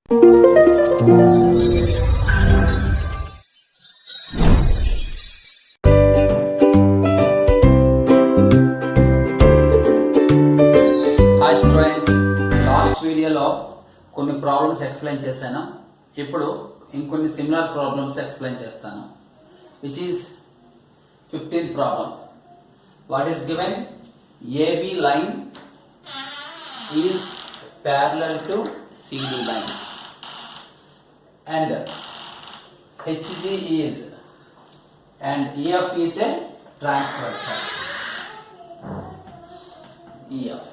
Hi students, last వీడియోలో కొన్ని problems explain చేశాను. ఇప్పుడు ఇంకొన్ని సిమిలర్ ప్రాబ్లమ్స్ ఎక్స్ప్లెయిన్ చేస్తాను. Which is 15th problem. What is given? AB line is parallel to CD line and HG is and EF is a transversal. EF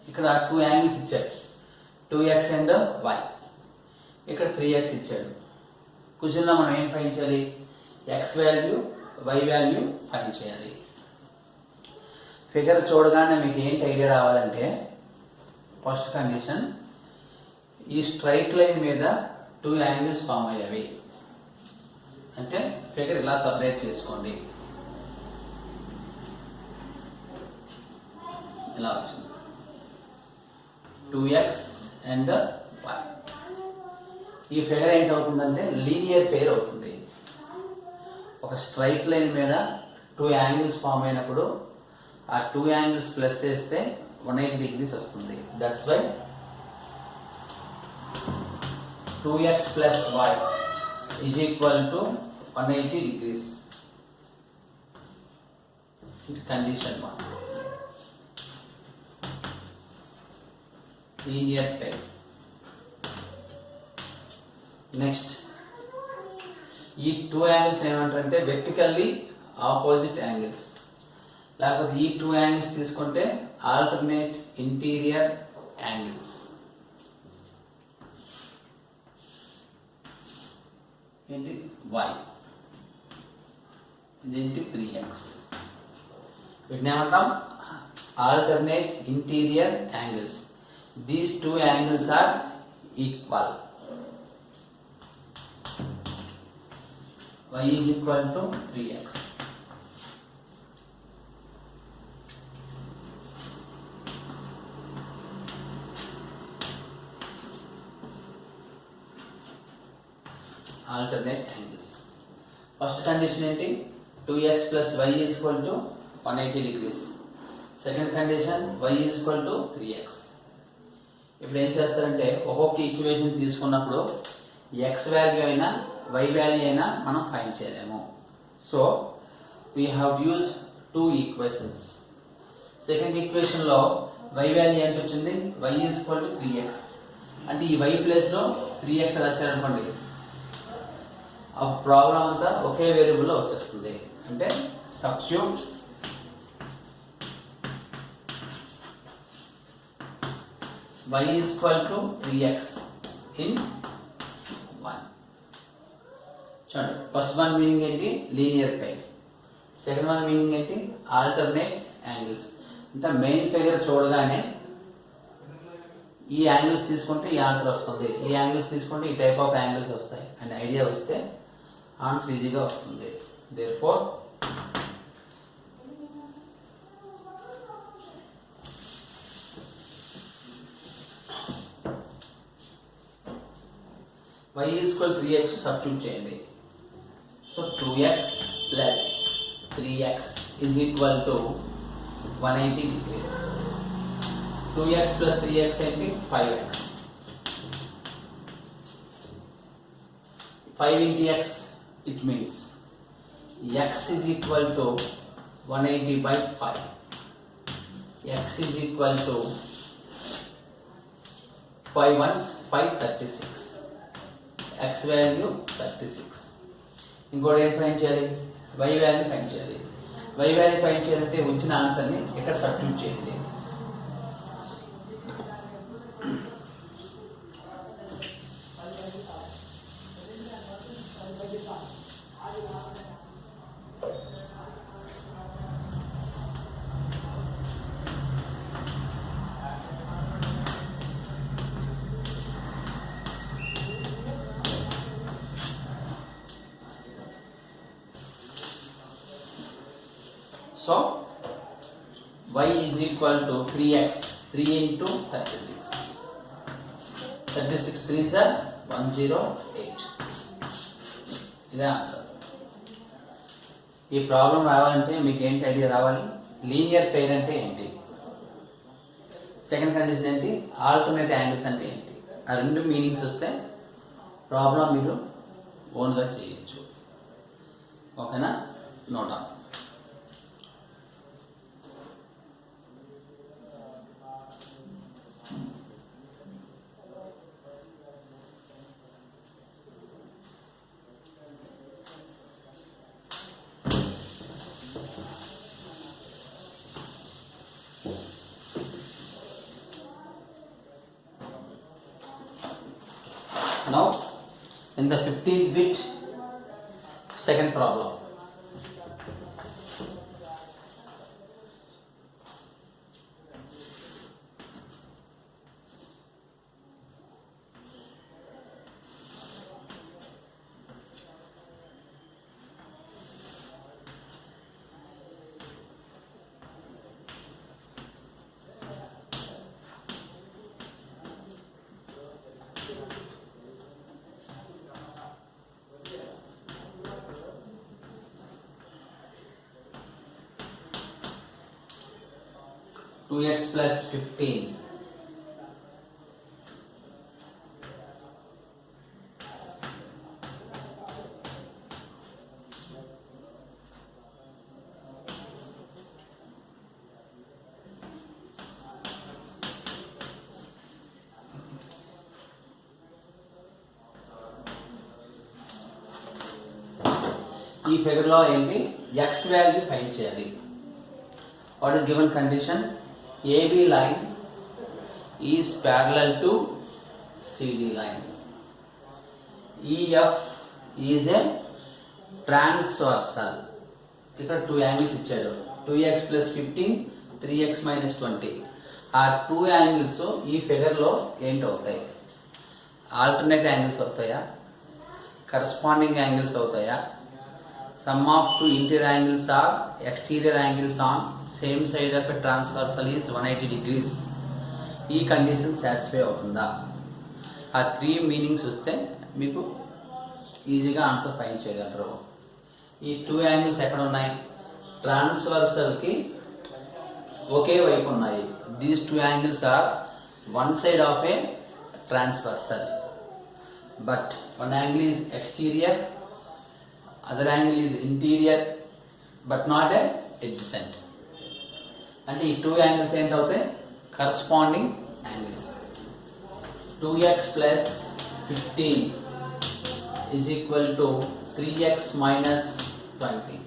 ఇక్కడ 2 angles ఇచ్చాడు, 2x and y. ఇక్కడ 3x ఇచ్చాడు. క్వశ్చన్లో మనం ఏం find చేయాలి? x value, y value find చేయాలి. Figure చూడగానే మీకు ఏంటి ఐడియా రావాలంటే, ఫస్ట్ కండిషన్, ఈ స్ట్రైట్ లైన్ మీద 2 యాంగిల్స్ ఫామ్ అయ్యాయి అంటే ఫిగర్ ఇలా సపరేట్ చేసుకోండి. ఇలా వచ్చింది 2x అండ్ y. ఈ ఫిగర్ ఏంటవుతుందంటే లీనియర్ పేర్ అవుతుంది. ఒక స్ట్రైట్ లైన్ మీద 2 యాంగిల్స్ ఫామ్ అయినప్పుడు ఆ 2 యాంగిల్స్ ప్లస్ చేస్తే 180 degrees వస్తుంది. That's why 2x plus y is equal to 180 degrees. Condition 1. Linear pair. Next, ఈ 2 యాంగిల్స్ ఏమంటారంటే వెర్టికల్లీ ఆపోజిట్ యాంగిల్స్. లేకపోతే ఈ 2 యాంగిల్స్ తీసుకుంటే ఆల్టర్నేట్ ఇంటీరియర్ యాంగిల్స్. ఏంటి? y. ఇదేంటి? 3x. వీటిని ఏమంటాం? Alternate interior angles. These 2 angles are equal. y is equal to 3x. Alternate angles. First condition ఏంటి? 2x plus y is equal to 180 degrees. Second condition, y is equal to 3x. ఇప్పుడు ఏం చేస్తారంటే ఒక్కొక్క equation తీసుకున్నప్పుడు x value అయినా y value అయినా మనం find చేయలేము. So we have use 2 equations. Second ఈక్వేషన్లో y వాల్యూ ఎంత వచ్చింది? y is equal to 3x. అంటే ఈ y ప్లేస్లో 3x రాశారనుకోండి, ఆ ప్రాబ్లం అంతా ఒకే వేరియబుల్లో వచ్చేస్తుంది. అంటే substitute y is equal to 3x in 1. చూడండి, ఫస్ట్ వన్ మీనింగ్ ఏంటి? Linear pair. Second one meaning ఏంటి? Alternate angles. అంటే మెయిన్ ఫిగర్ చూడగానే ఈ యాంగిల్స్ తీసుకుంటే ఈ ఆన్సర్ వస్తుంది, ఈ యాంగిల్స్ తీసుకుంటే ఈ టైప్ ఆఫ్ యాంగిల్స్ వస్తాయి అనే ఐడియా వస్తే ఆన్సర్ ఈజీగా వస్తుంది. Therefore y is equal to 3x substitute చేయండి. So 2x plus 3x is equal to 180 degrees. 2x plus 3x ఏంటి? 5x. 5 into x, it means x is equal to 180 by 5. X is equal to 5 ones 5, 36. X value 36. ఇంకోటి ఏం find చేయాలి? y value find చేయాలి. y value find చేయాలంటే వచ్చిన ఆన్సర్ని ఇక్కడ substitute చేయండి. So y is equal to 3x, 3 into 36. 36 3s are 108. ఇదే ఆన్సర్. ఈ ప్రాబ్లం రావాలంటే మీకు ఏంటి ఐడియా రావాలి? లీనియర్ పెయిర్ అంటే ఏంటి, సెకండ్ కండిషన్ ఏంటి, ఆల్టర్నేట్ యాంగిల్స్ అంటే ఏంటి, ఆ రెండు మీనింగ్స్ వస్తే ప్రాబ్లం మీరు ఓన్గా చేయొచ్చు. ఓకేనా? Note down. Now, in the 15th bit, second problem. Two x plus 15. ఈ ఫిగర్లో ఏంటి, x వాల్యూ ఫైండ్ చేయాలి. What is given condition? AB line is parallel to CD line. EF is a transversal. ఇక్కడ 2 angles ఇచ్చాడు. 2x plus 15, 3x minus 20. ఆ 2 angles ఈ ఫిగర్లో ఏంటి అవుతాయి? Alternate angles అవుతాయా, కరస్పాండింగ్ యాంగిల్స్ అవుతాయా, sum of two interior angles or exterior angles on same side of a transversal is 180 degrees. ఈ condition satisfy అవుతుందా? ఆ 3 మీనింగ్స్ వస్తే మీకు ఈజీగా ఆన్సర్ ఫైండ్ చేయగలరు. ఈ 2 యాంగిల్స్ ఎక్కడ ఉన్నాయి? ట్రాన్స్వర్సల్కి ఒకే వైపు ఉన్నాయి. These 2 angles are one side of a transversal, but one angle is exterior, other angle is interior but not a adjacent. అంటే ఈ 2 యాంగిల్స్ ఏంటి అవుతాయి? Corresponding angles. 2x plus 15 is equal to 3x minus 20.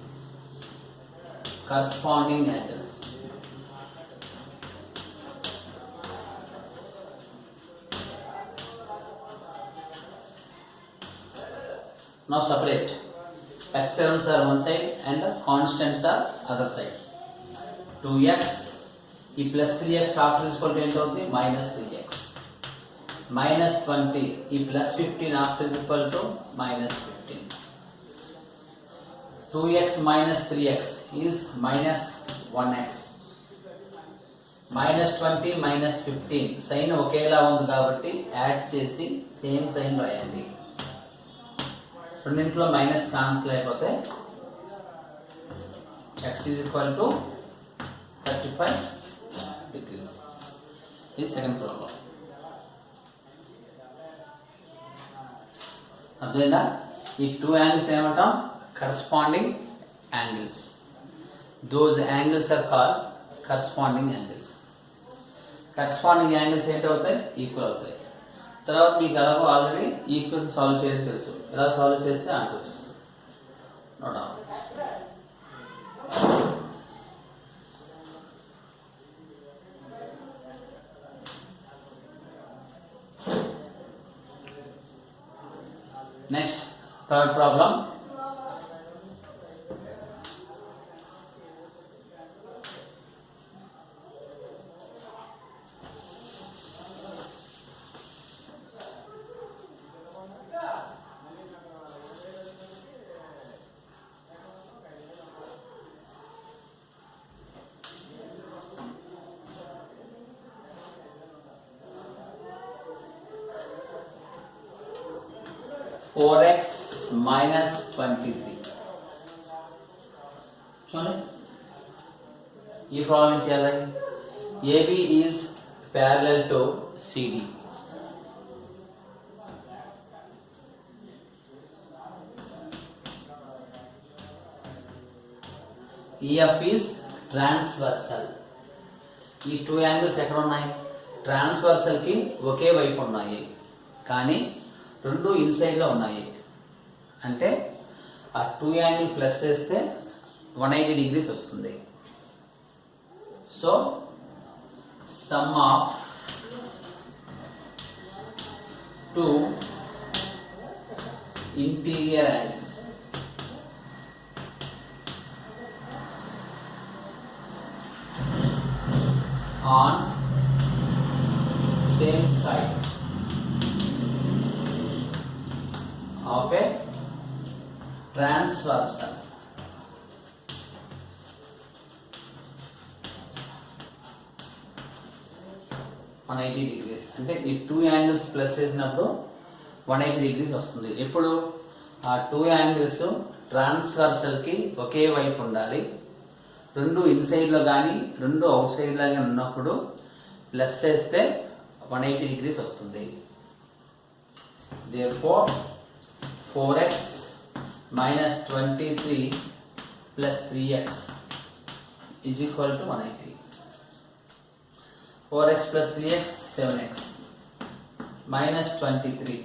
Corresponding angles. Now separate. X terms are one side and the constants are other side. 2x ఈ plus 3x after is equal to ఎంత అవుతుంది? minus 3x. minus 20 ఈ plus 15 after is equal to minus 15. 2x minus 3x is minus 1x. minus 20 minus 15 sign ఒకేలా ఉంది కాబట్టి add చేసి same sign రాయండి. రెండింటిలో మైనస్ కాన్సల్ అయిపోతే x is equal to 35 degrees. ఈ సెకండ్ ప్రాబ్లం. అర్థమైందా? ఈ 2 యాంగిల్స్ ఏమంటాం? Corresponding angles. Those angles are called corresponding angles. Corresponding angles ఏంటి అవుతాయి? ఈక్వల్ అవుతాయి. తర్వాత మీకు ఎలాగో ఆల్రెడీ ఈక్వల్స్ సాల్వ్ చేయడం తెలుసు. ఎలా సాల్వ్ చేస్తే ఆన్సర్ వచ్చేస్తుంది. Note down. Next third problem. 4x minus 23. చూడండి ఈ ప్రాబ్లం ఏం చేయాలి? AB is parallel to CD. EF is transversal. ఈ టూ యాంగిల్స్ ఎక్కడ ఉన్నాయి? ట్రాన్స్వర్సల్ కి ఒకే వైపు ఉన్నాయి, కానీ రెండు ఇన్సైడ్ లో ఉన్నాయి. అంటే ఆ టూ యాంగిల్ ప్లస్ చేస్తే 180 degrees వస్తుంది. So some of two interior angles on same side of a transversal on 80 degrees. అంటే ఈ టూ యాంగిల్స్ ప్లస్ చేసినప్పుడు 180 degrees వస్తుంది. ఇప్పుడు ఆ టూ యాంగిల్స్ ట్రాన్స్వర్సల్ కి ఒకే వైపు ఉండాలి. రెండు ఇన్సైడ్ లో కానీ రెండు అవుట్ సైడ్ లో కానీ ఉన్నప్పుడు ప్లస్ చేస్తే 180 degrees వస్తుంది. Therefore 4x minus 23 plus 3x is equal to 180. 4x plus 3x 7x minus 23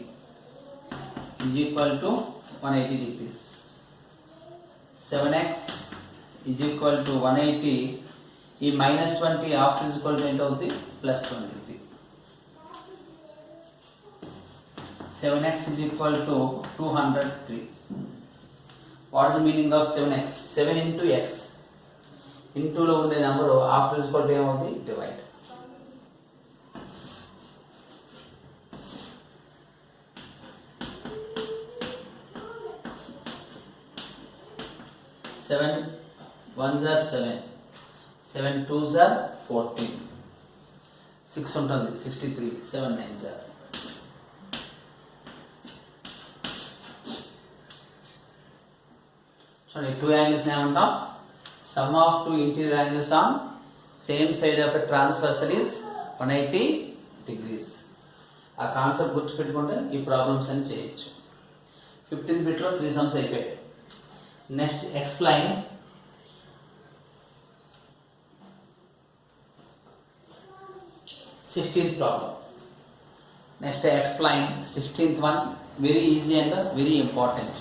is equal to 180 degrees. 7x is equal to 180. ఈ minus 20 after is equal to ఎంత అవుతుంది? plus 23. 7x is equal to 203. What is the meaning of 7x? 7 into x. into లో ఉండే number after is equal to ఏమవుతుంది? divide. Seven ones are 7, 7 twos are 14, 6 ఉంటుంది 63, 7 nines are. చూడండి two angles ఏమంటాం? Some of two interior angles on same side of a transversal is 180 degrees. ఆ concept గుర్తుపెట్టుకుంటే ఈ problems అని చేయొచ్చు. 15th బిట్లో 3 sums అయిపోయాయి. Next explain 16th problem. Next explain 16th one, very easy and very important.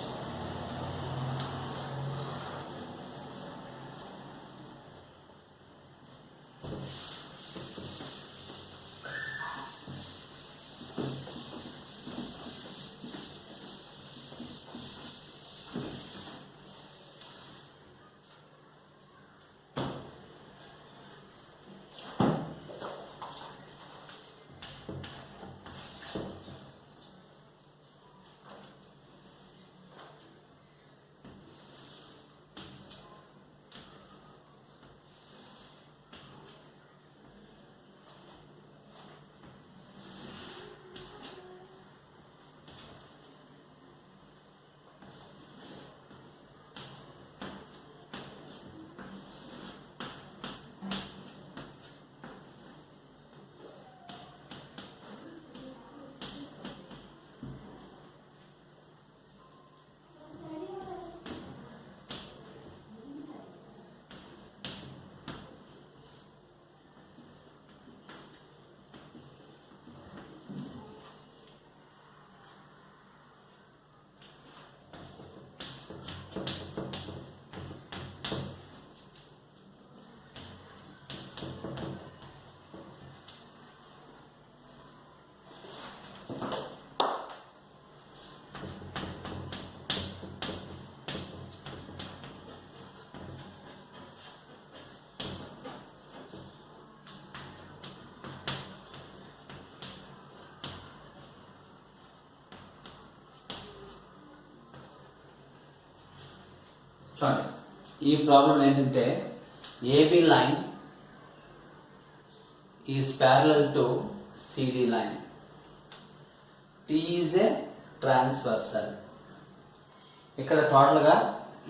చూడండి ఈ problem ఏంటంటే AB line is parallel to CD line. T is a transversal. ఇక్కడ టోటల్గా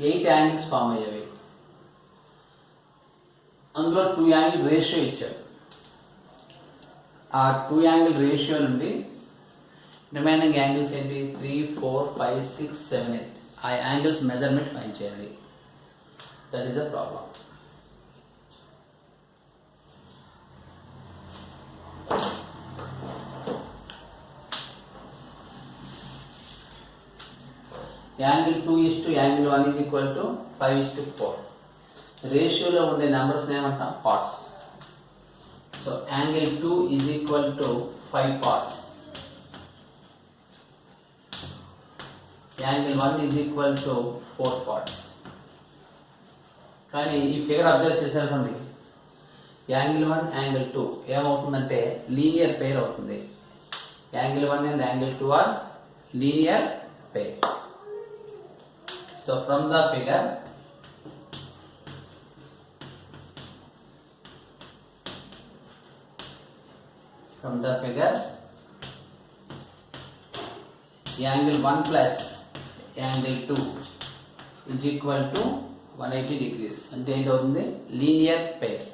8 యాంగిల్స్ ఫామ్ అయ్యేవి. అందులో 2 యాంగిల్ రేషియో ఇచ్చాడు. ఆ 2 యాంగిల్ రేషియో నుండి రిమైనింగ్ యాంగిల్స్ ఏంటి? 3, 4, 5, 6, 7, 8. ఆ యాంగిల్స్ మెజర్మెంట్ ఫైండ్ చేయాలి. That is the problem. Angle 2 angle 1 is equal to 5:4. రేషియోలో ఉండే నెంబర్స్ ఏమంటాం? Parts. So angle 2 is equal to 5 parts. Angle 1 is equal to 4 parts. కానీ ఈ ఫిగర్ అబ్జర్వ్ చేశారనుకోండి, యాంగిల్ 1 యాంగిల్ 2 ఏమవుతుందంటే లీనియర్ పెయిర్ అవుతుంది. Angle 1 and angle 2 are linear pair. So from the figure, angle 1 plus angle 2 is equal to 180 degrees. అంటే ఏంటి అవుతుంది? Linear pair.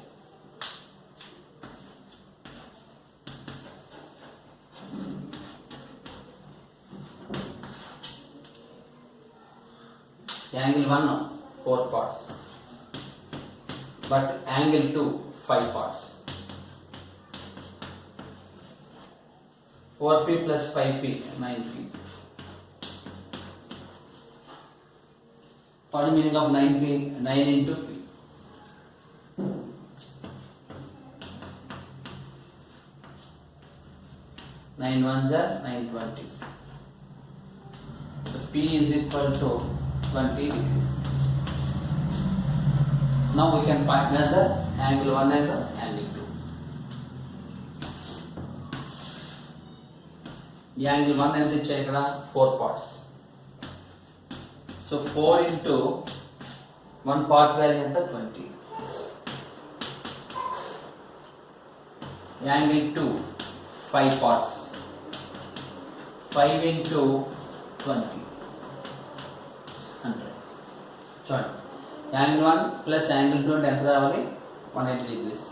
Angle 1 4 parts, but angle 2 5 parts. 4p plus 5p 9p. What is the meaning of 9p? 9 into p. 9 ones are 9 20s. So p is equal to 20 degrees. Now we can measure angle 1 and angle 2. The angle 1 and 4 parts. So 4 into 1 part value is 20. Angle 2 5 parts. 5 into 20. 100. చూడండి, angle 1 plus angle 2 అంటే ఎంత రావాలి? 180 degrees.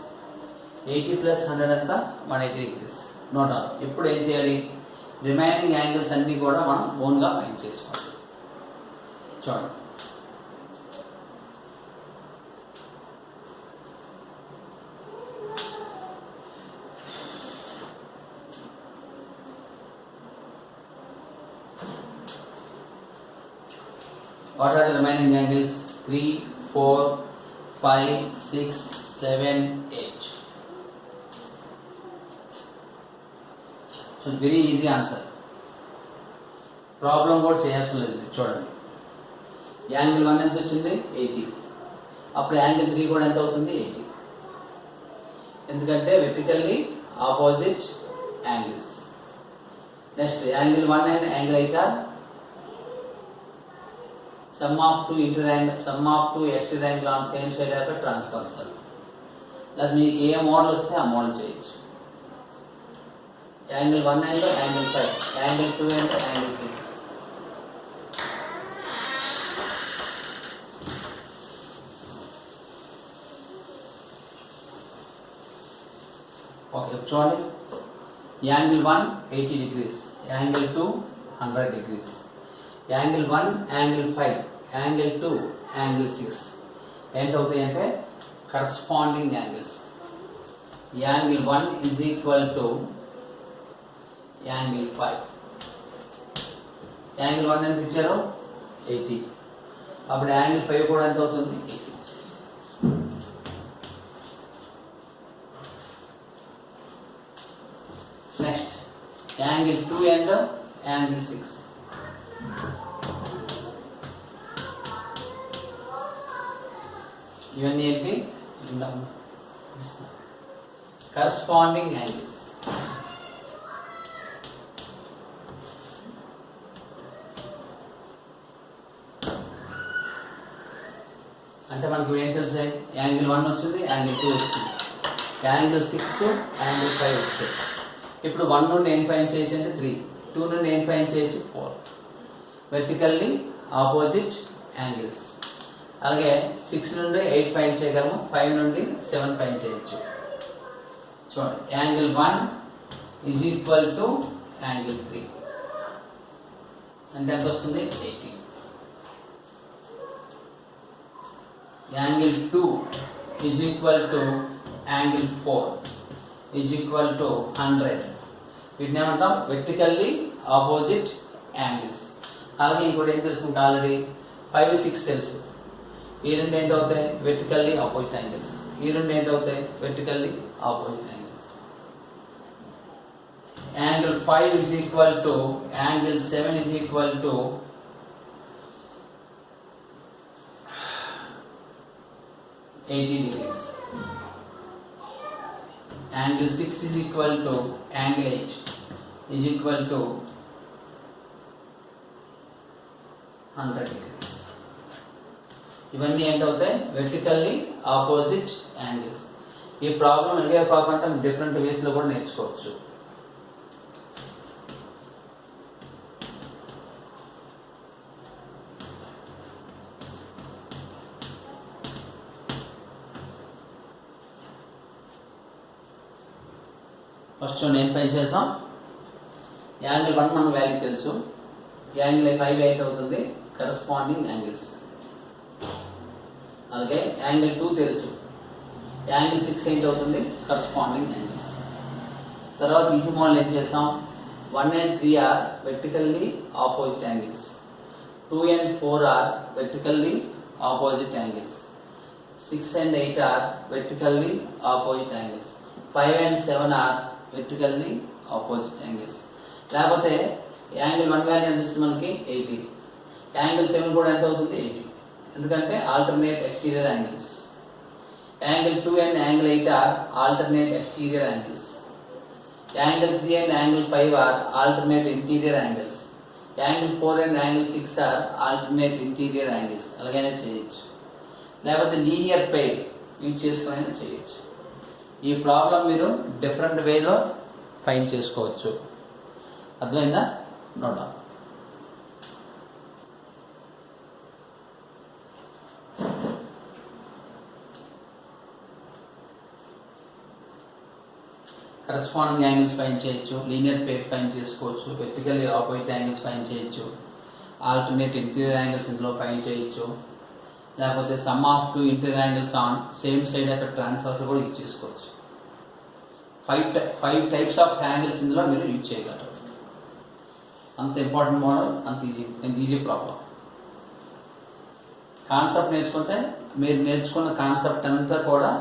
80 plus 100 ఎంత? 180 degrees. Note all. ఇప్పుడు ఏం చేయాలి? Remaining angles అన్నీ కూడా మనం ఓన్గా ఫైండ్ చేసుకోవాలి. చూడండి, what are the remaining angles? 3, 4, 5, 6, 7, 8. So very easy answer. Problem కూడా చేయాల్సిన లేదు. చూడండి, యాంగిల్ 1 ఎంత వచ్చింది? 80. అప్పుడు యాంగిల్ 3 కూడా ఎంత అవుతుంది? 80. ఎందుకంటే vertically opposite angles. Next angle 1 and angle 8 are sum of two exterior angle on same side of a transversal. That means ఏ మోడల్ వస్తే ఆ మోడల్ చేయొచ్చు. Angle 1 and angle 5, angle 2 and angle 6. Okay, చూడండి, angle 1 80 degrees, angle 2 100 degrees. Angle 1 angle 5, angle 2 angle 6 ఏంటవుతాయి అంటే corresponding angles. Angle 1 is equal to angle 5. Angle 1 ఎంత ఇచ్చారు? 80. అప్పుడు యాంగిల్ 5 కూడా ఎంత అవుతుంది? 80. Next angle 2 and angle 6. ఇవన్నీ ఏంటి? Corresponding angles. అంటే మనకు ఏం తెలుసు? యాంగిల్ 1 వచ్చింది, యాంగిల్ 2 వచ్చింది, యాంగిల్ 6 యాంగిల్ 5 వచ్చింది. ఇప్పుడు 1 నుండి ఏం ఫైండ్ చేయొచ్చు అంటే 3. 2 నుండి ఏం ఫైండ్ చేయొచ్చు 4 వెర్టికల్లీ ఆపోజిట్ యాంగిల్స్. అలాగే 6 నుండి 8 ఫైండ్ చేయగలము, 5 నుండి 7 ఫైండ్ చేయొచ్చు. చూడండి, angle 1 is equal to angle 3 అంటే ఎంత వస్తుంది 80. Angle 2 is equal to angle 4 is equal to 100. వీటిని ఏమంటాం వెర్టికల్లీ ఆపోజిట్ యాంగిల్స్. అలాగే ఇంకోటి ఏం తెలుసు ఇంకా ఆల్రెడీ 5, 6 తెలుసు. ఈ రెండు ఏంటవుతాయి వెర్టికల్లీ ఆపోజిట్ యాంగిల్స్. ఈ రెండు ఏంటవుతాయి vertically opposite angles. Angle 5 is equal to angle 7 is equal to 80 degrees. Angle 6 is equal to angle 8 is equal to 100 degrees. ఇవన్నీ ఏంటవుతాయి వెర్టికల్లీ ఆపోజిట్ యాంగిల్స్. ఈ ప్రాబ్లం ఎలాగే కాకుండా డిఫరెంట్ వేస్లో కూడా నేర్చుకోవచ్చు. ఫస్ట్ నేను పై చేసాం. యాంగిల్ 1 మనకు వాల్యూ తెలుసు. యాంగిల్ 5 8 అవుతుంది కరస్పాండింగ్ యాంగిల్స్. అలాగే యాంగిల్ 2 తెలుసు. యాంగిల్ 6 8 అవుతుంది కరస్పాండింగ్ యాంగిల్స్. తర్వాత ఈజీ మోడల్ ఏం చేసాం 1 and 3 are vertically opposite angles. 2 and 4 are vertically opposite angles. 6 and 8 are vertically opposite angles. 5 and 7 are vertically opposite angles. లేకపోతే యాంగిల్ 1 వాల్యూ ఎంత వస్తుంది మనకి 80. యాంగిల్ 7 కూడా ఎంత అవుతుంది 80, ఎందుకంటే alternate exterior angles. Angle 2 and angle 8 are alternate exterior angles. Angle 3 and angle 5 are alternate interior angles. Angle 4 and angle 6 are alternate interior angles. అలాగైనా చేయొచ్చు, లేకపోతే లీనియర్ పెయిర్ యూజ్ చేసుకుని చేయొచ్చు. ఈ ప్రాబ్లం మీరు డిఫరెంట్ వేలో ఫైండ్ చేసుకోవచ్చు. అర్థమైందా? Note down. Corresponding angles find చేయొచ్చు, లీనియర్ పెయిర్ ఫైండ్ చేసుకోవచ్చు, వెర్టికల్లీ ఆపోజిట్ యాంగిల్స్ ఫైండ్ చేయొచ్చు, ఆల్టర్నేట్ ఇంటీరియర్ యాంగిల్స్ ఇందులో ఫైండ్ చేయొచ్చు, లేకపోతే some of 2 interior angles on same side యొక్క ట్రాన్స్ఫర్స్ కూడా యూజ్ చేసుకోవచ్చు. 5 టైప్స్ ఆఫ్ యాంగిల్స్ ఇందులో మీరు యూజ్ చేయగలరు. అంత ఇంపార్టెంట్ మోడల్, అంత ఈజీ ప్రాబ్లం. కాన్సెప్ట్ నేర్చుకుంటే మీరు నేర్చుకున్న కాన్సెప్ట్ అంతా కూడా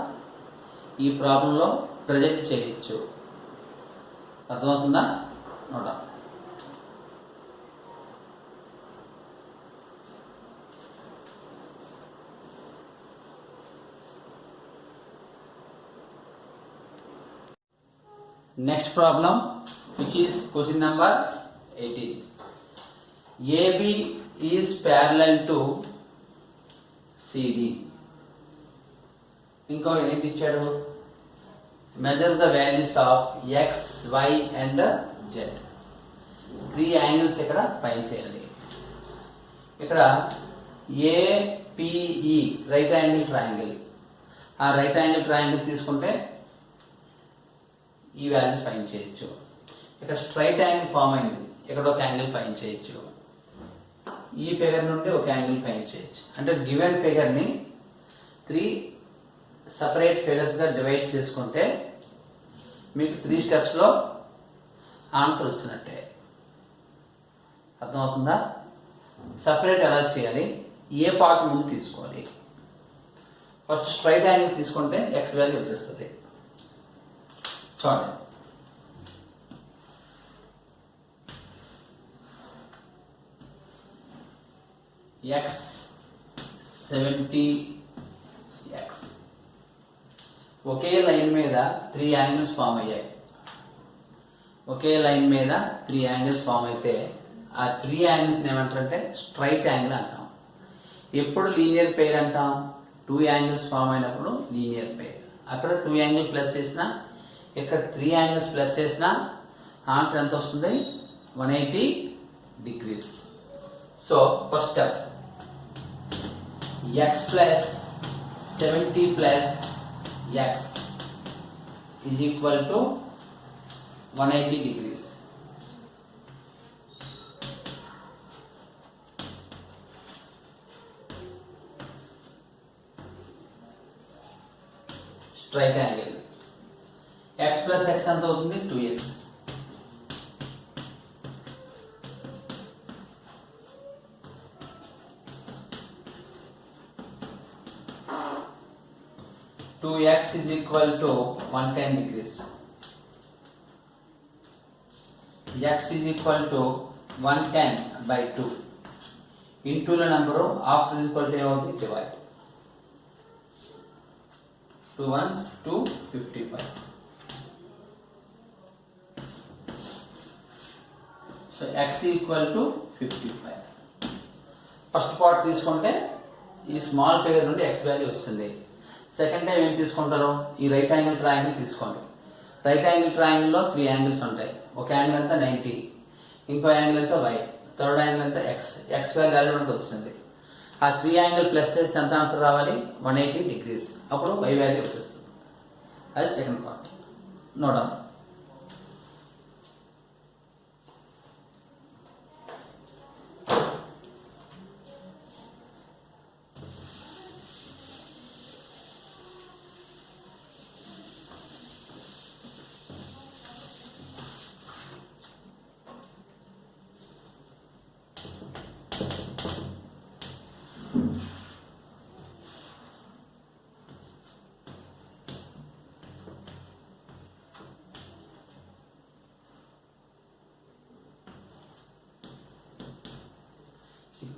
ఈ ప్రాబ్లంలో ప్రొజెక్ట్ చేయొచ్చు. అర్థమవుతుందా? నోట next problem, which is question number 18. AB is parallel to CD. ఇంకో ఏంటి ఇచ్చాడు, measure the values of x, y and z. 3 angles ఇక్కడ ఫైండ్ చేయాలి. ఇక్కడ APE రైట్ యాంగిల్ ట్రయాంగిల్. ఆ రైట్ యాంగిల్ ట్రయాంగిల్ తీసుకుంటే ఈ వాల్యూస్ ఫైండ్ చేయొచ్చు. ఇక్కడ స్ట్రైట్ యాంగిల్ ఫామ్ అయింది, ఇక్కడ ఒక యాంగిల్ ఫైండ్ చేయొచ్చు. ఈ ఫిగర్ నుండి ఒక యాంగిల్ ఫైండ్ చేయొచ్చు. అంటే గివెన్ ఫిగర్ని 3 సపరేట్ ఫిగర్స్గా డివైడ్ చేసుకుంటే మీకు 3 స్టెప్స్లో ఆన్సర్ వస్తున్నట్టే. అర్థమవుతుందా? సపరేట్ ఎలా చేయాలి, ఏ పార్ట్ ముందు తీసుకోవాలి. ఫస్ట్ స్ట్రైట్ యాంగిల్ తీసుకుంటే ఎక్స్ వాల్యూ వచ్చేస్తుంది. చూడండి, x 70x. ఒకే లైన్ మీద 3 యాంగిల్స్ ఫామ్ అయ్యాయి. ఒకే లైన్ మీద 3 యాంగిల్స్ ఫామ్ అయితే ఆ 3 యాంగిల్స్ ఏమంటారంటే స్ట్రైట్ యాంగిల్ అంటాం. ఎప్పుడు లీనియర్ పెయిర్ అంటాం? 2 యాంగిల్స్ ఫామ్ అయినప్పుడు లీనియర్ పెయిర్. అక్కడ 2 యాంగిల్ ప్లస్ చేసినా, ఇక్కడ 3 యాంగిల్స్ ప్లస్ చేసినా ఆన్సర్ ఎంత వస్తుంది? 180 degrees. So first step, x plus 70 plus x is equal to 180 degrees. Straight angle. X plus x ఎంత అవుతుంది 2x. x is equal to 110 degrees. X is equal to 110 by 2. Into the number after is equal to divide. 2 ones 255. So x is equal to 55. First part తీసుకుంటే ఈ small figure నుండి x value వస్తుంది. Second time ఏం తీసుకుంటారు, ఈ right angle triangle తీసుకోండి. Right angle ట్రయాంగిల్లో 3 angles ఉంటాయి. ఒక యాంగిల్ అంతా 90, ఇంకో యాంగిల్ అంతా y, థర్డ్ యాంగిల్ అంతా x వాల్యూ వాల్యూ మనకు వస్తుంది. ఆ 3 యాంగిల్ ప్లస్ చేస్తే ఎంత ఆన్సర్ రావాలి, 180 degrees. అప్పుడు y వాల్యూ వచ్చేస్తుంది. అది second part. Note down.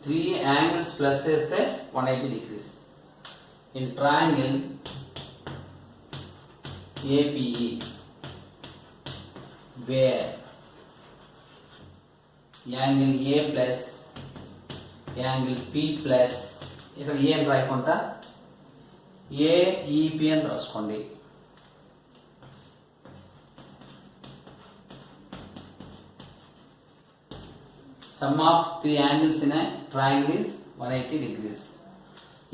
Three angles plus చేస్తే 180 degrees. In triangle APE where angle A plus angle P plus, ఇక్కడ ఏ అని రాయకుండా AEP అని రాసుకోండి. Sum of 3 angles in a triangle is 180 degrees.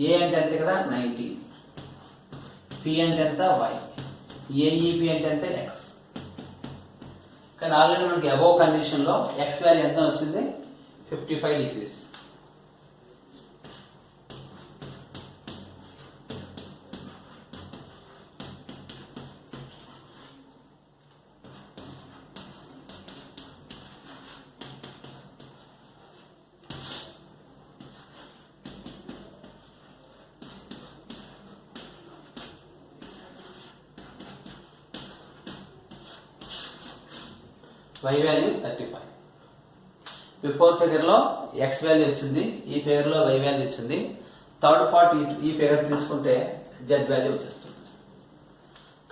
A అంటే ఎంత ఇక్కడ 90, P అంటే ఎంత y, AEP అంటే ఎంత x. కానీ ఆల్రెడీ మనకి అబోవ్ కండిషన్లో x వాల్యూ ఎంత వచ్చింది, 55 degrees. y value 35. బిఫోర్ ఫిగర్లో x వాల్యూ వచ్చింది, ఈ ఫిగర్లో y వాల్యూ వచ్చింది. థర్డ్ పార్ట్ ఈ ఫిగర్ తీసుకుంటే z వాల్యూ వచ్చేస్తుంది.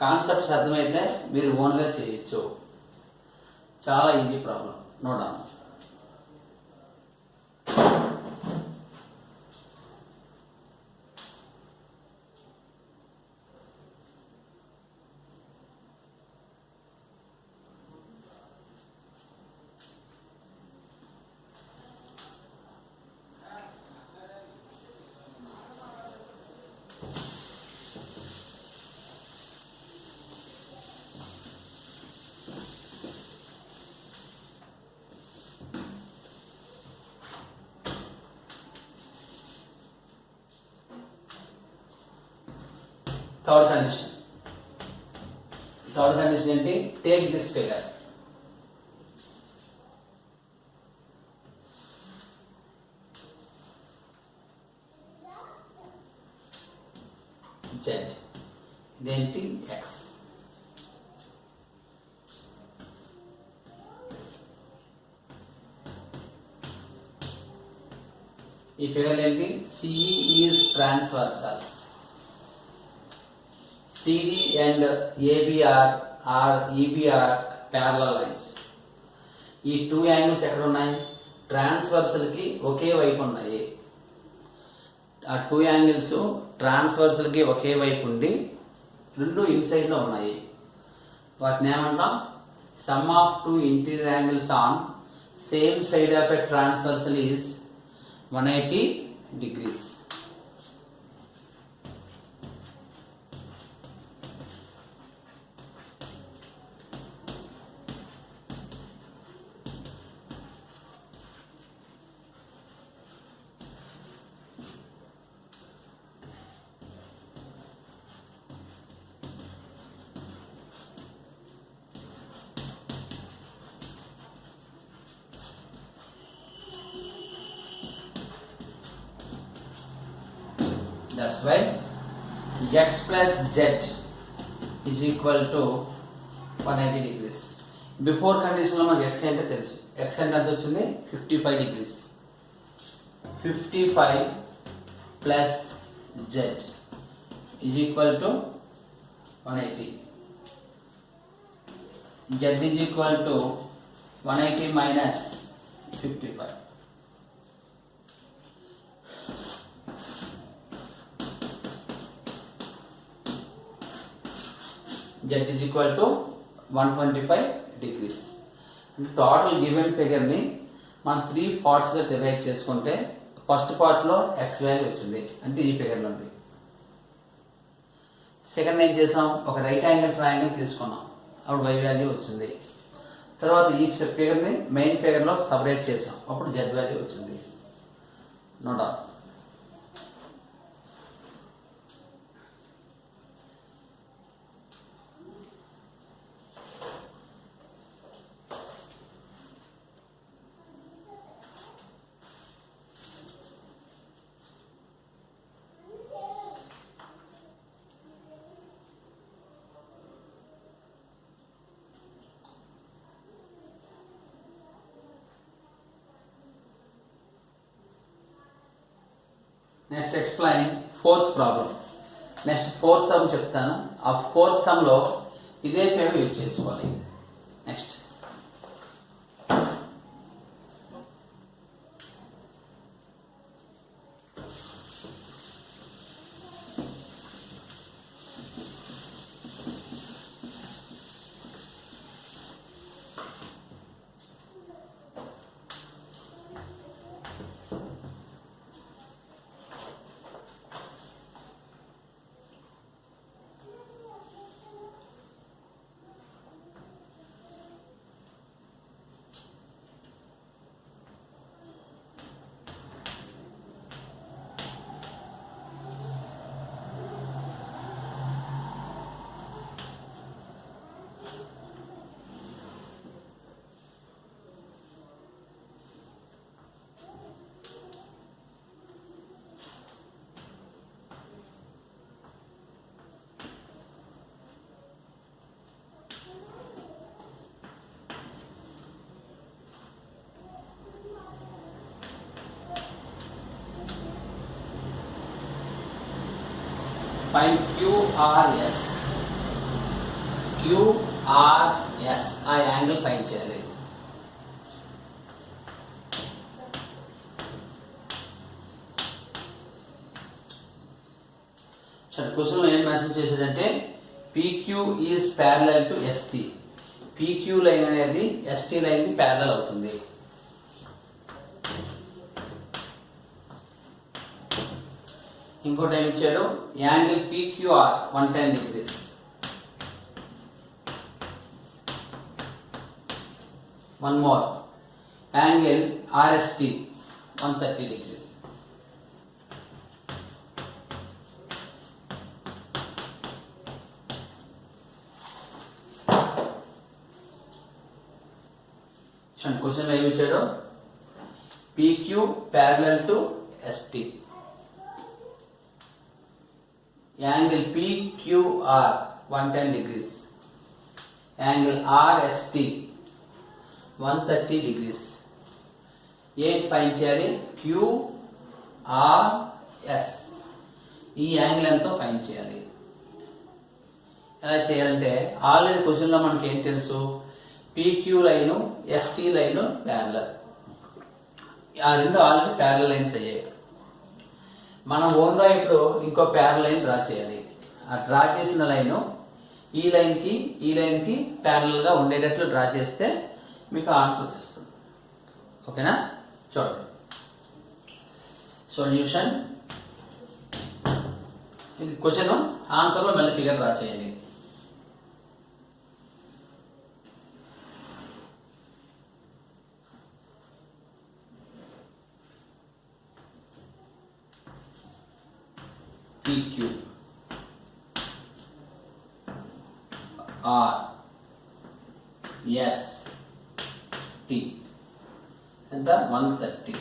కాన్సెప్ట్స్ అర్థమైతే మీరు ఓన్గా చేయొచ్చు. చాలా easy problem. Note down. Third condition ఏంటి, టేక్ దిస్ ఫిగర్. Z ఇదేంటి x. ఈ ఫిగర్ ఏంటి, CE is transversal. CD and ABR or EBR parallel lines. ఈ 2 యాంగిల్స్ ఎక్కడ ఉన్నాయి, ట్రాన్స్వర్సల్ కి ఒకే వైపు ఉన్నాయి. ఆ 2 యాంగిల్స్ ట్రాన్స్వర్సల్ కి ఒకే వైపు ఉండి రెండు ఇన్సైడ్ లో ఉన్నాయి. వాటిని ఏమంటాం, some of 2 interior angles on Same side of a transversal is 180 degrees. That's why x plus z is equal to 180 degrees. Before condition లో మనకి x అంటే తెలుసు. x అంటే ఎంత వచ్చింది? 55 degrees. 55 plus z is equal to 180. z is equal to 180 minus 55. Z is equal to 125 degrees. Total given ఫిగర్ని మనం 3 పార్ట్స్గా డివైడ్ చేసుకుంటే ఫస్ట్ పార్ట్లో ఎక్స్ వాల్యూ వచ్చింది, అంటే ఈ ఫిగర్ నుండి. సెకండ్ ఏం చేసాం, ఒక రైట్ యాంగిల్ ట్రయాంగిల్ తీసుకున్నాం, అప్పుడు వై వాల్యూ వచ్చింది. తర్వాత ఈ ఫిగర్ని మెయిన్ ఫిగర్లో సపరేట్ చేసాం, అప్పుడు జెడ్ వాల్యూ వచ్చింది. No doubt. Next explain fourth problem. Next fourth sum చెప్తాను, ఆ ఫోర్త్ సమ్లో ఇదే ఫిగర్ యూజ్ చేసుకోవాలి. Next find QRS. QRS ఆ యాంగిల్ ఫైండ్ చేయాలి. క్వశ్చన్లో ఏం మెన్షన్ చేశాడంటే PQ is parallel to ST. PQ line అనేది ST లైన్కి ప్యారలల్ అవుతుంది. ఇంకోటి ఏమి ఇచ్చాడు, angle PQR 110 degrees. One more, angle RST 130 degrees. Question ఏమి ఇచ్చాడు, PQ parallel to ST. Angle PQR 110 degrees. Angle RST 130 degrees. ఏంటి ఫైండ్ చేయాలి, QRS. ఈ యాంగిల్ ఎంతో ఫైండ్ చేయాలి. ఎలా చేయాలంటే ఆల్రెడీ క్వశ్చన్లో మనకి ఏం తెలుసు, PQ line ST line parallel. ఆ రెండు ఆల్రెడీ ప్యారలల్ లైన్స్ అయ్యాయి. మనం ఓన్గా ఇప్పుడు ఇంకో ప్యారలల్ లైన్ డ్రా చేయాలి. ఆ డ్రా చేసిన లైను ఈ లైన్కి ప్యారలల్గా ఉండేటట్లు డ్రా చేస్తే మీకు ఆన్సర్ వచ్చేస్తుంది. ఓకేనా? చూడండి సొల్యూషన్, ఇది క్వశ్చన్, ఆన్సర్లో మళ్ళీ ఫిగర్ డ్రా చేయండి. PQ R S T ఎంత 130.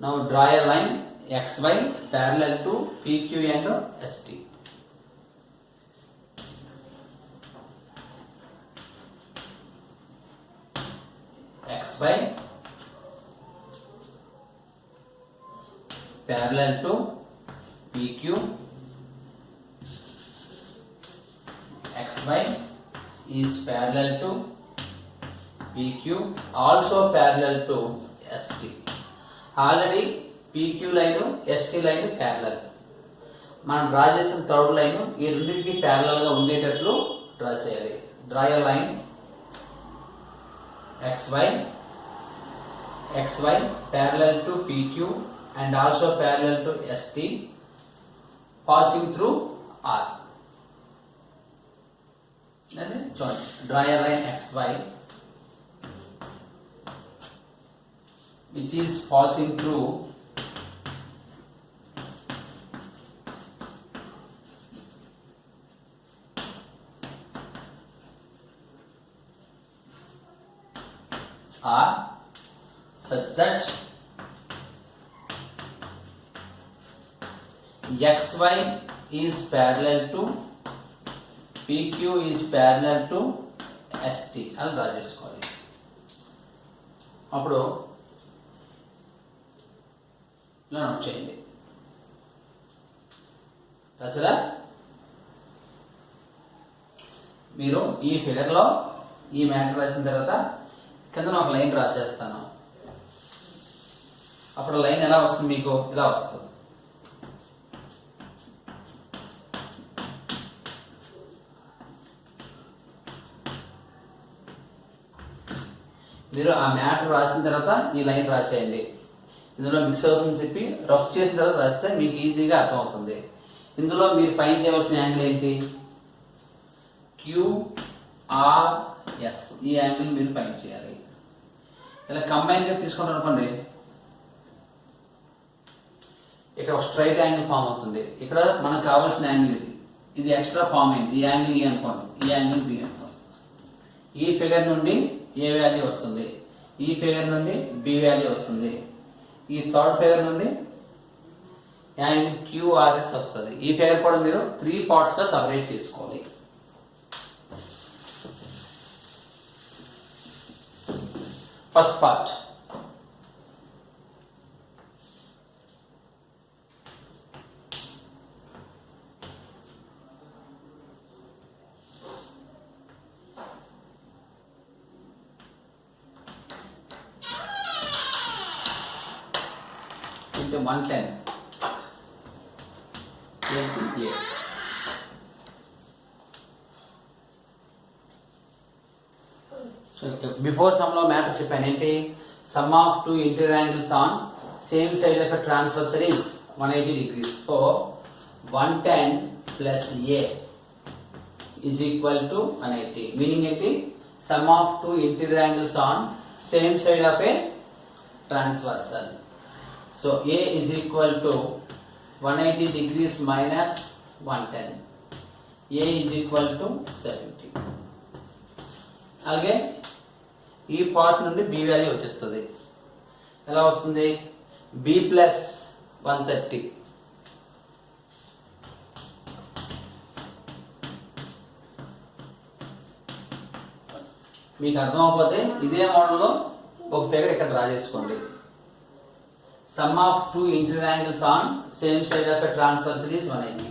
Now draw a line XY parallel to PQ and ST. XY parallel to PQ, XY is parallel to PQ, also parallel to ST. Already PQ line ST line parallel. మనం draw చేసిన third line ఈ రెండింటికి ప్యారలల్గా ఉండేటట్లు draw చేయాలి. Draw a line XY parallel to PQ and also parallel to ST passing through R. చూడండి, draw a line XY which is passing through R such that XY is parallel to PQ is parallel to ST అని draw చేసుకోవాలి. అప్పుడు note చేయండి. అసలు మీరు ఈ ఫిగర్లో ఈ matter రాసిన తర్వాత కింద ఒక లైన్ డ్రా చేస్తాను. అప్పుడు లైన్ ఎలా వస్తుంది? మీకు ఇలా వస్తుంది. మీరు ఆ మ్యాటర్ రాసిన తర్వాత ఈ లైన్ డ్రా చేయండి. ఇందులో మిక్స్ అవుతుందని చెప్పి రఫ్ చేసిన తర్వాత రాస్తే మీకు ఈజీగా అర్థమవుతుంది. ఇందులో మీరు ఫైండ్ చేయవలసిన యాంగిల్ ఏంటి? QRS. ఈ యాంగిల్ మీరు ఫైండ్ చేయాలి. ఇలా కంబైన్గా తీసుకుంటారు అనుకోండి, ఇక్కడ ఒక స్ట్రైట్ యాంగిల్ ఫామ్ అవుతుంది. ఇక్కడ మనకు కావాల్సిన యాంగిల్ ఇది, ఇది ఎక్స్ట్రా ఫామ్ అయింది. ఈ యాంగిల్ ఏ అనుకోండి, ఈ యాంగిల్ బి అనుకోండి. ఈ ఫిగర్ నుండి ఏ వాల్యూ వస్తుంది, ఈ ఫిగర్ నుండి బి వాల్యూ వస్తుంది, ఈ థర్డ్ ఫిగర్ నుండి యాంగిల్ QRS వస్తుంది. ఈ ఫిగర్ కూడా మీరు 3 పార్ట్స్గా సపరేట్ చేసుకోవాలి. First part into 110 into A. So before sum లో మ్యాటర్ చెప్పాను ఏంటి? Some of 2 interior angles on same side of a transversal is 180 degrees. So 110 plus A is equal to 180. Meaning ఏంటి? Sum of 2 interior angles on same side of a transversal. So A is equal to 180 degrees minus 110. A is equal to 70. అలాగే ఈ part నుండి B value వచ్చేస్తుంది. ఎలా వస్తుంది? B plus 130. మీకు అర్థం అవ్వకపోతే ఇదే మోడల్లో ఒక ఫిగర్ ఇక్కడ డ్రా చేసుకోండి. Sum of 2 interior angles on same side of a transversal is 180.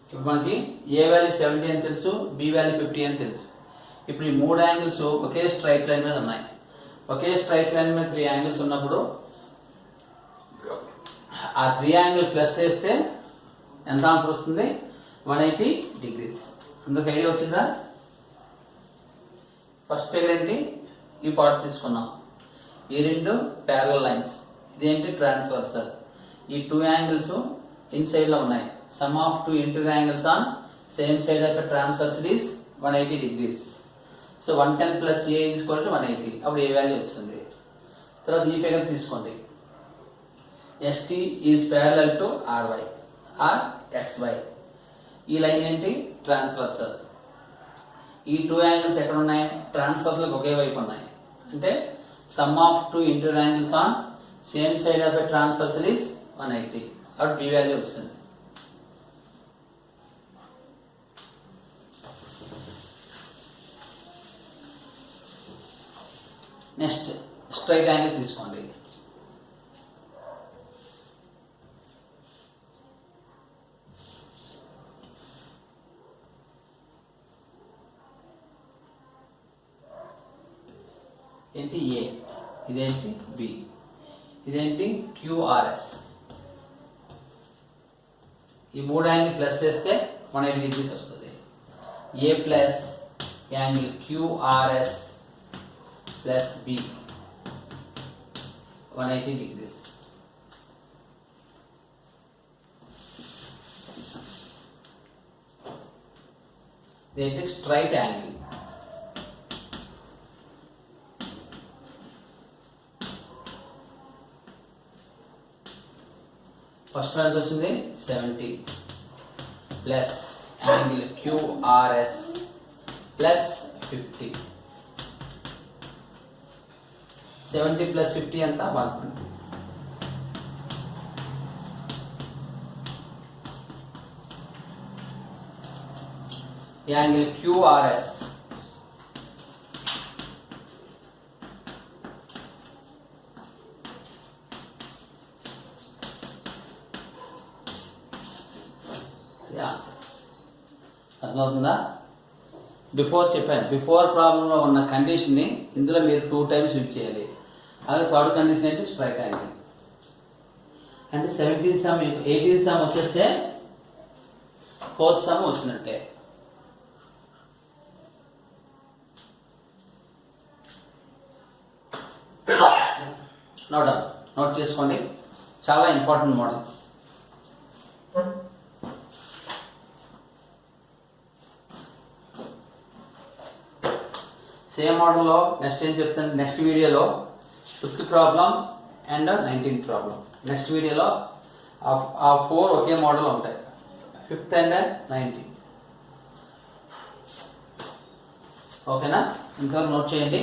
ఇప్పుడు మనకి A వాల్యూ 70 అని తెలుసు, B వాల్యూ 50 అని తెలుసు. ఇప్పుడు ఈ 3 యాంగిల్స్ ఒకే స్ట్రైట్ లైన్ మీద ఉన్నాయి. ఒకే స్ట్రైట్ లైన్ మీద 3 యాంగిల్స్ ఉన్నప్పుడు ఆ 3 యాంగిల్ ప్లస్ చేస్తే ఎంత ఆన్సర్ వస్తుంది? 180 డిగ్రీస్. అందుకు ఐడియా వచ్చిందా? ఫస్ట్ ఫిగర్ ఏంటి? ఈ పార్ట్ తీసుకున్నాం. ఈ రెండు ప్యారలల్ లైన్స్, ఇదేంటి? ట్రాన్స్వర్సల్. ఈ 2 యాంగిల్స్ ఇన్ సైడ్ లో ఉన్నాయి. Some of 2 interior angles on same side of transversal is 180 degrees. So 110 plus A is equal to 180. అప్పుడు ఏ వాల్యూ వస్తుంది? తర్వాత ఈ ఫిగర్ తీసుకోండి. ST is parallel to RY or XY. ఈ లైన్ ఏంటి? ట్రాన్స్వర్సల్. ఈ 2 యాంగిల్స్ ఎక్కడ ఉన్నాయి? ట్రాన్స్వర్సల్ ఒకే వైపు ఉన్నాయి. అంటే some of 2 interior angles on same side of transversal is 180. అప్పుడు బి వాల్యూ వస్తుంది. నెక్స్ట్ స్ట్రైట్ యాంగిల్ తీసుకోండి. ఏంటి? ఏ. ఇదేంటి? బి. ఇదేంటి? QRS. ఈ 3 యాంగిల్ ప్లస్ చేస్తే 180 డిగ్రీస్ వస్తుంది. A plus angle QRS plus B 180 degrees. ఇదేంటి? Straight angle. ఫస్ట్ వన్ ఎంత వచ్చింది? 70 plus angle QRS plus 50. 70 plus 50 ఎంత? 120. యాంగిల్ QRS అర్థమవుతుందా? బిఫోర్ చెప్పాను, బిఫోర్ ప్రాబ్లంలో ఉన్న కండిషన్ని ఇందులో మీరు 2 టైమ్స్ యూజ్ చేయాలి. అలాగే థర్డ్ కండిషన్ ఏంటి? Straight angle. అంటే 17 సమ్ 18 సమ్ వచ్చేస్తే 4th సమ్ వచ్చినట్టే. నోట్ చేసుకోండి, చాలా ఇంపార్టెంట్ మోడల్స్. సేమ్ మోడల్లో నెక్స్ట్ ఏం చెప్తాను? నెక్స్ట్ వీడియోలో 5th problem and 19th problem. Next వీడియోలో ఆ 4 ఒకే మోడల్ ఉంటాయి, 5th అండ్ 19th. ఓకేనా? ఇంతవరకు నోట్ చేయండి.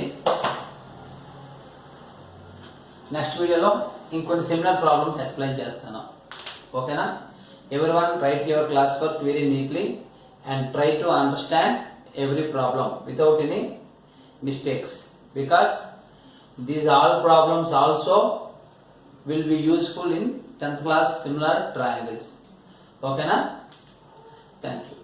నెక్స్ట్ వీడియోలో ఇంకొన్ని సిమిలర్ ప్రాబ్లమ్స్ ఎక్స్ప్లెయిన్ చేస్తాను. ఓకేనా? everyone write your class work very neatly and try to understand every problem without any mistakes, because these all problems also will be useful in 10th class similar triangles. Okay na? Thank you.